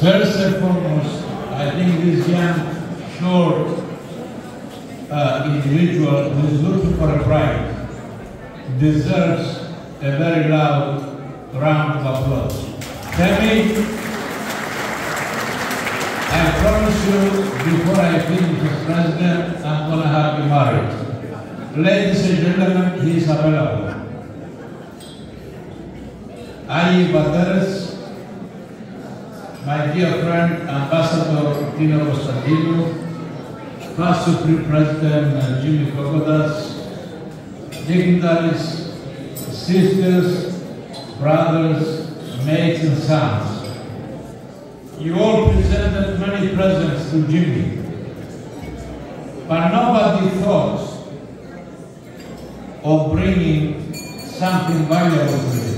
First and foremost, I think this young, short individual who is looking for a bride deserves a very loud round of applause. Tammy, I promise you, before I finish as president, I'm going to have you married. Ladies and gentlemen, he is available. AHEPA, my dear friend, Ambassador past Supreme President Jimmy Koukotas, dignitaries, sisters, brothers, maids and sons. You all presented many presents to Jimmy, but nobody thought of bringing something valuable to him.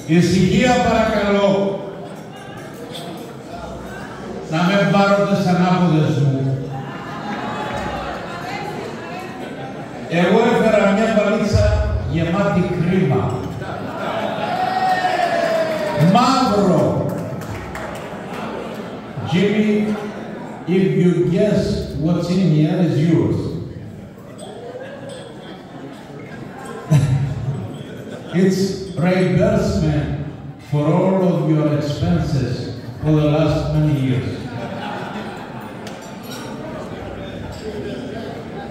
Ησυχία παρακαλώ. Να με πάρω τις ανάποδες μου. Εγώ έφερα μια βαλίτσα γεμάτη κρίμα. Μαύρο. Jimmy, if you guess what's in here is yours. It's reimbursement for all of your expenses for the last many years.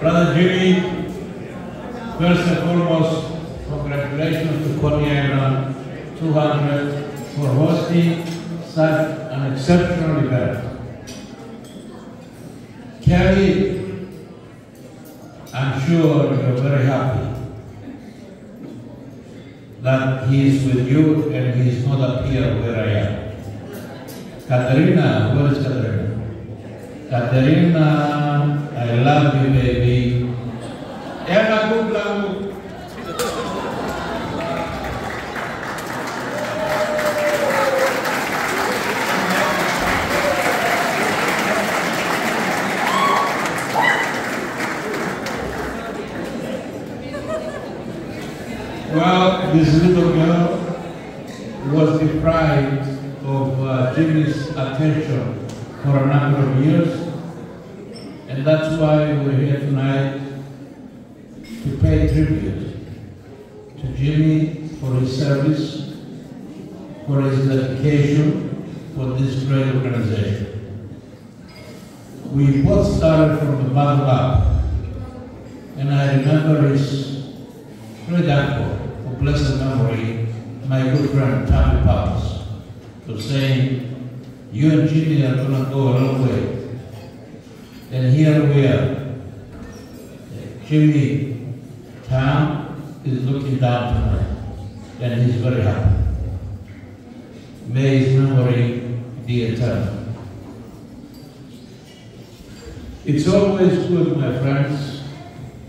Brother Jimmy, first and foremost, congratulations to Coney Island 200 for hosting such an exceptional event. Kelly, I'm sure you're very happy that he is with you and he is not up here where I am. Katerina, where is Katerina? Katerina, I love you, baby. Ella Kuklau. Well, this little girl was deprived of Jimmy's attention for a number of years, and that's why we're here tonight to pay tribute to Jimmy for his service, for his dedication for this great organization. We both started from the bottom up, and I remember his great uncle, of blessed memory, my good friend Tommy Pappas, of saying, you and Jimmy are going to go a long way. And here we are. Jimmy, Tom is looking down tonight, and he's very happy. May his memory be eternal. It's always good, my friends,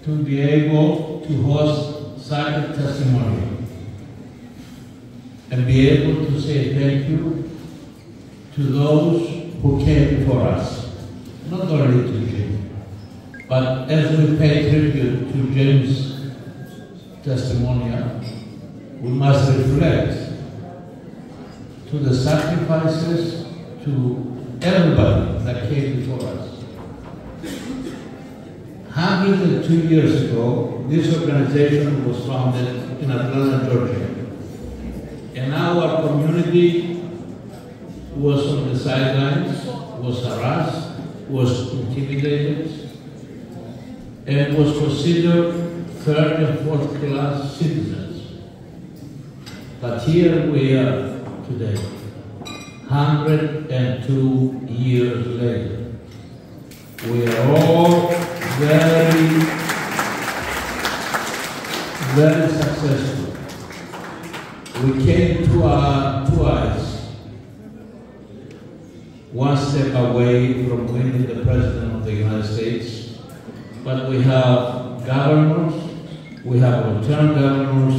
to be able to host such a testimony and be able to say thank you to those who came before us, not only to Jim, but as we pay tribute to Jim's testimonial, we must reflect to the sacrifices to everybody that came before us. 102 years ago, this organization was founded in Atlanta, Georgia. And our community was on the sidelines, was harassed, was intimidated, and was considered third and fourth class citizens. But here we are today, 102 years later. We are all very, very successful. We came twice, one step away from winning the President of the United States, but we have governors, we have lieutenant governors,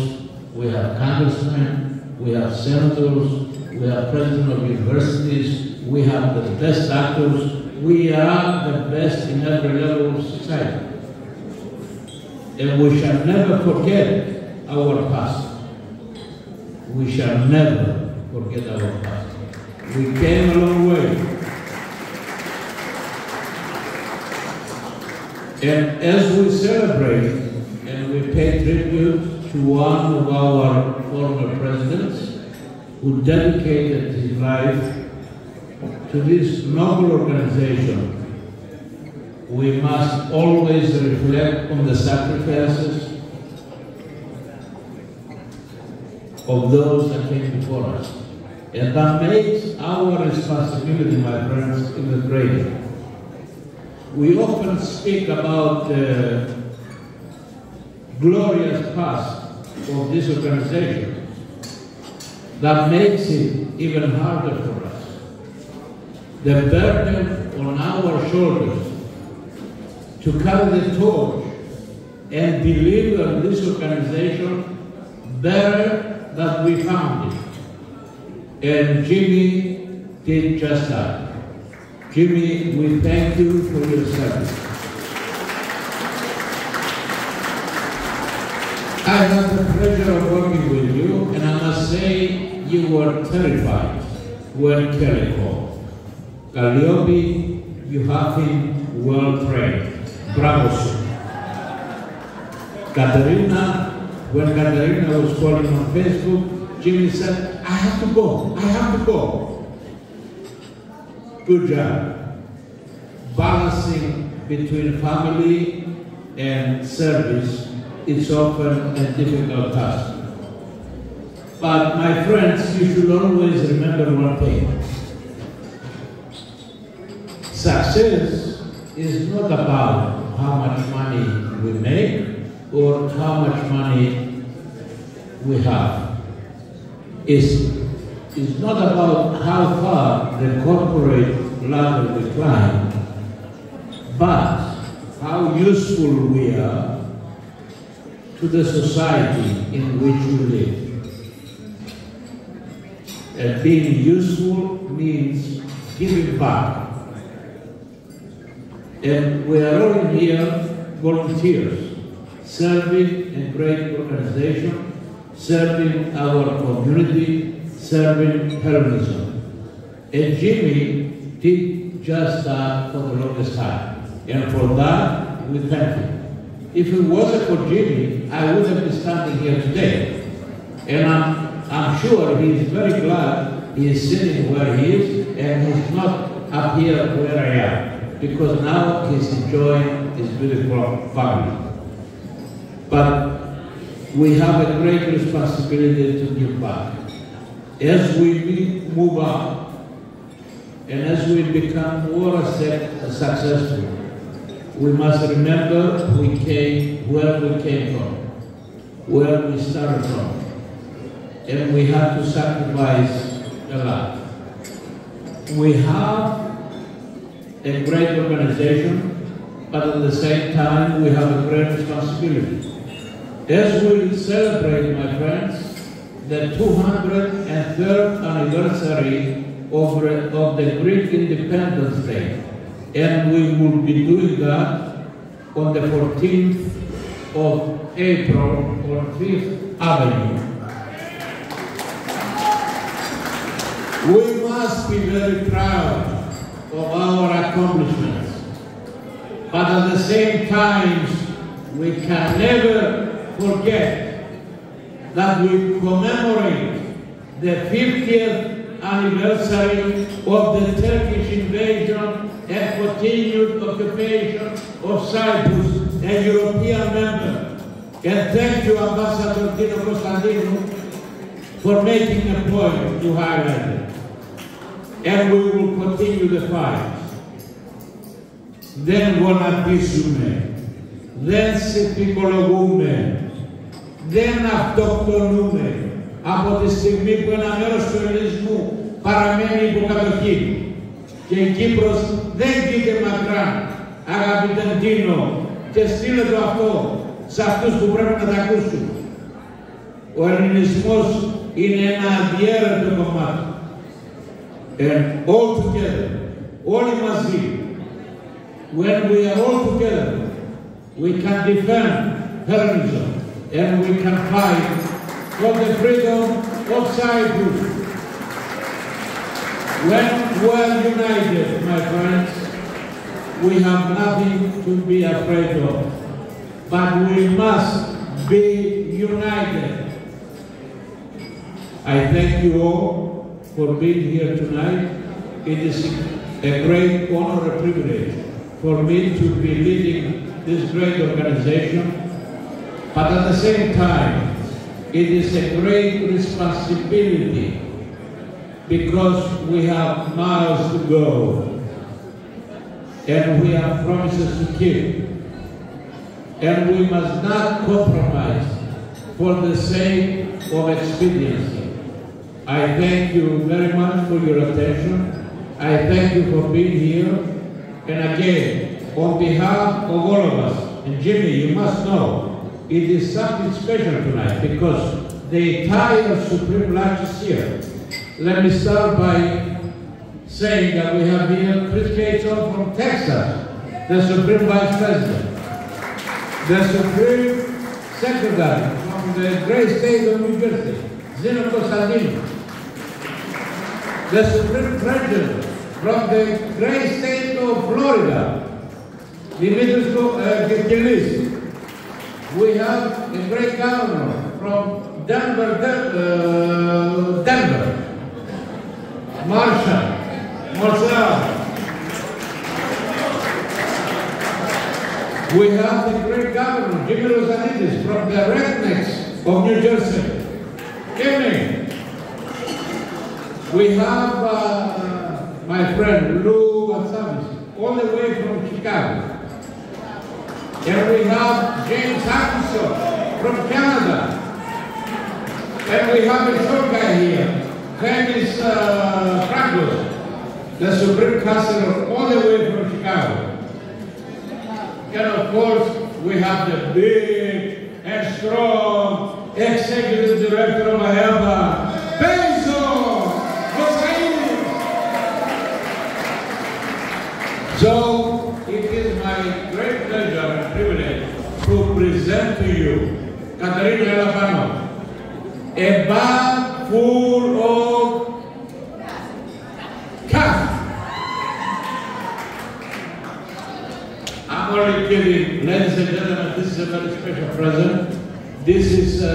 we have congressmen, we have senators, we have presidents of universities, we have the best actors. We are the best in every level of society. And we shall never forget our past. We shall never forget our past. We came a long way. And as we celebrate and we pay tribute to one of our former presidents who dedicated his life to this noble organization, we must always reflect on the sacrifices of those that came before us. And that makes our responsibility, my friends, even greater. We often speak about the glorious past of this organization. That makes it even harder for us. The burden on our shoulders to carry the torch and deliver this organization better than we found it. And Jimmy did just that. Jimmy, we thank you for your service. I had the pleasure of working with you, and I must say you were terrified when Kelly called. Calliope, you have been well trained. Bravo, sir. Katerina, when Katerina was calling on Facebook, Jimmy said, I have to go, I have to go. Good job. Balancing between family and service is often a difficult task. But my friends, you should always remember one thing. Success is not about how much money we make or how much money we have. It's not about how far the corporate ladder we climb, but how useful we are to the society in which we live. And being useful means giving back. And we are all here volunteers, serving a great organization, serving our community, serving heroism. And Jimmy did just that for the longest time. And for that, we thank him. If it wasn't for Jimmy, I wouldn't be standing here today. And I'm sure he's very glad he is sitting where he is and he's not up here where I am, because now he's enjoying his beautiful family. But we have a great responsibility to give back. As we move on, and as we become more successful, we must remember where we came from, where we started from, and we have to sacrifice a lot. We have a great organization, but at the same time, we have a great responsibility. As we celebrate, my friends, the 203rd anniversary of the Greek Independence Day, and we will be doing that on the 14th of April on 5th Avenue. We must be very proud of our accomplishments, but at the same time, we can never forget that we commemorate the 50th anniversary of the Turkish invasion and continued occupation of Cyprus, a European member. And thank you, Ambassador Dino Constantinou, for making a point to highlight it. And we will continue the fight. Δεν γονατίσουμε, δεν συμπικολογούμε, δεν αυτοκτονούμε από τη στιγμή που ένα μέρος του ελληνισμού παραμένει υποκατοχή. Και η Κύπρος δεν κοίται μακρά, αγαπητέ Ντίνο, και στείλε το αυτό σε αυτούς που πρέπει να τα ακούσουν. Ο ελληνισμός είναι ένα αδιέρετο κομμάτι. And all together, όλοι μαζί, when we are all together, we can defend terrorism and we can fight for the freedom of Cyprus. When we're united, my friends, we have nothing to be afraid of. But we must be united. I thank you all for being here tonight. It is a great honor and privilege for me to be leading this great organization. But at the same time, it is a great responsibility because we have miles to go and we have promises to keep. And we must not compromise for the sake of expediency. I thank you very much for your attention. I thank you for being here. And again, on behalf of all of us, and Jimmy, you must know, it is something special tonight because the entire Supreme Lunch is here. Let me start by saying that we have here Chris Cato from Texas, the Supreme Vice President, the Supreme Secretary from the great state of New Jersey, Zeno Costantino, the Supreme President from the great state of Florida, Dimitra Koukotas. We have a great governor from Denver, Marshall. We have the great governor, Jimmy Rosanidis, from the rednecks of New Jersey. Evening. We have my friend Lou Atsamis, all the way from Chicago. And we have James Hutchinson from Canada. And we have a short guy here, famous Franco, the Supreme Counselor, all the way from Chicago. And of course, we have the big and strong Executive Director of AHEPA, So, it is my great pleasure and privilege to present to you Katerina Elefano, a bag full of cash. I'm only kidding. Ladies and gentlemen, this is a very special present. This is a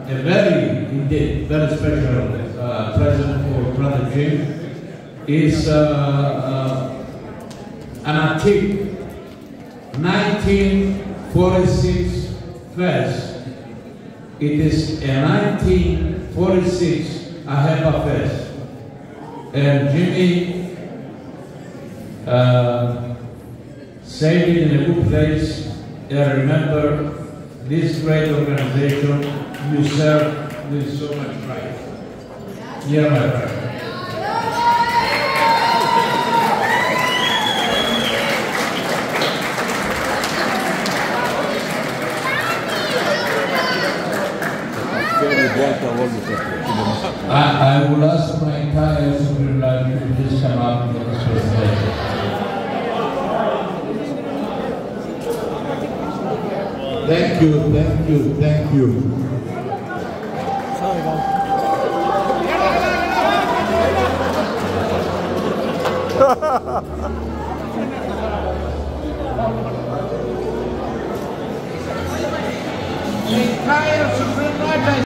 very special present for Brother Jim. Is an antique 1946 vest. It is a 1946 AHEPA vest. And Jimmy saved it in a good place. And remember, this great organization you serve with so much pride. Yeah, my friend. I will ask my entire Supreme Library to please come up for this presentation. Thank you, thank you, thank you. Sorry about the entire Supreme Library.